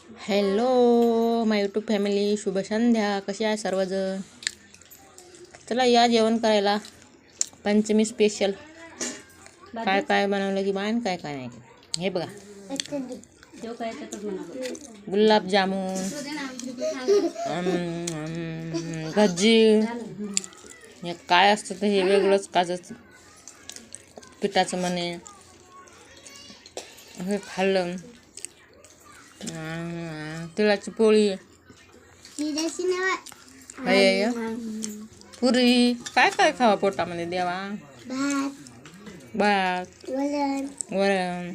Hello माय YouTube family, शुभ संध्या. कशी आहे सर्वजण? चला या जेवण करायला. पंचमी स्पेशल काय काय बनवलं की बाण काय काय नाही. हे बघा, गुलाबजामुन, भजी. हे काय असतं ते हे वेगळंच काजच पिठाचं म्हणे. हे खाल्लं. तिळाची पोळी, पुरी. काय काय खावा पोटामध्ये देवा. भात, वरण,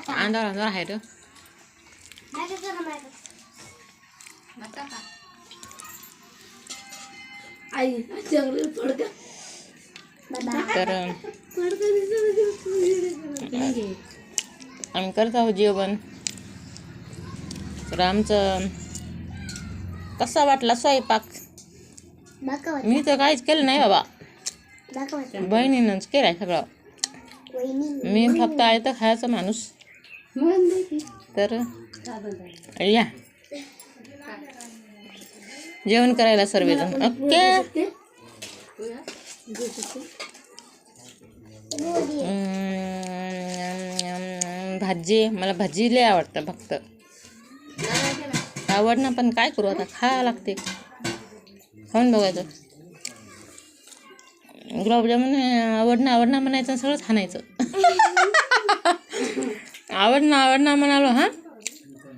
आंधळा आहे रे. तर आम्ही करत आहोत जेवण. तर आमचं कसा वाटला स्वयंपाक? मी तर काहीच केलं नाही बाबा, बहिणीनंच केलाय सगळं. मी फक्त आहे तर खायचा माणूस. तर या जेवण करायला सर्वजण. ओके. भाजी, मला भाजी लय आवडतं. फक्त आवडणं, पण काय करू आता, खावं लागते. खाऊन बघायचं. गुलाबजामुन आवडणं म्हणायचं, सगळंच खाणायचं. आवडणं म्हणालो. हां,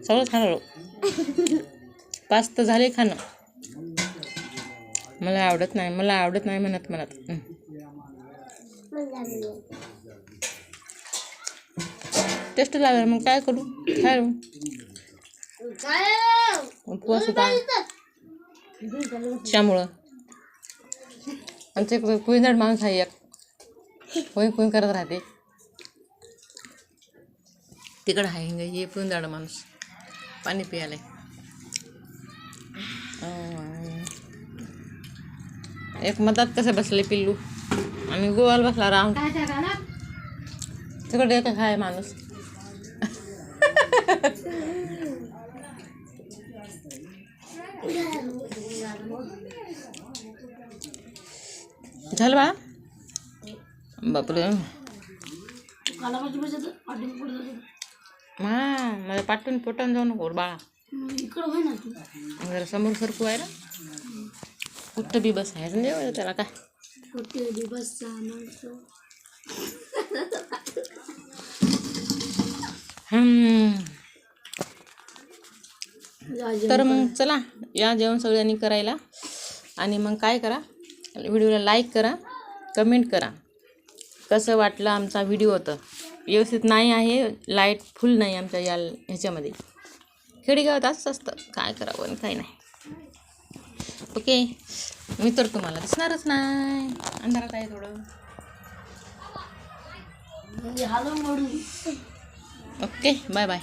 सगळंच खाणालो. 5 तर झाले खाणं. मला आवडत नाही म्हणत. टेस्ट लागेल मग काय करू. काय उपवास होता त्यामुळं. आमच्या इकडं कुईंदाड माणूस आहे एक, कुई करत राहते. तिकडं आहे हे कुईंदाड माणूस, पाणी पियाला. एक मधात कसं बसले पिल्लू, आम्ही गोवाला बसला राहून. तिकडे एक आहे माणूस. झालं बा. बापरे, मला पाठवून पोटान जाऊ नको बाळा. जरा समोर सरकू आहे ना. कुठं बी बसायचं नाही त्याला. काय तर मग चला या जेवण सगळ्यांनी करायला. आणि मग काय करा, व्हिडिओला लाईक करा, कमेंट करा. कसं वाटलं आमचा व्हिडिओ? होतं व्यवस्थित नाही आहे, लाईट फुल नाही आमच्या या ह्याच्यामध्ये. खेडेगावात असंच असतं, काय करावं आणि काय नाही. ओके, मी तर तुम्हाला दिसणारच नाही, अंधारात आहे थोडं. Okay, bye bye.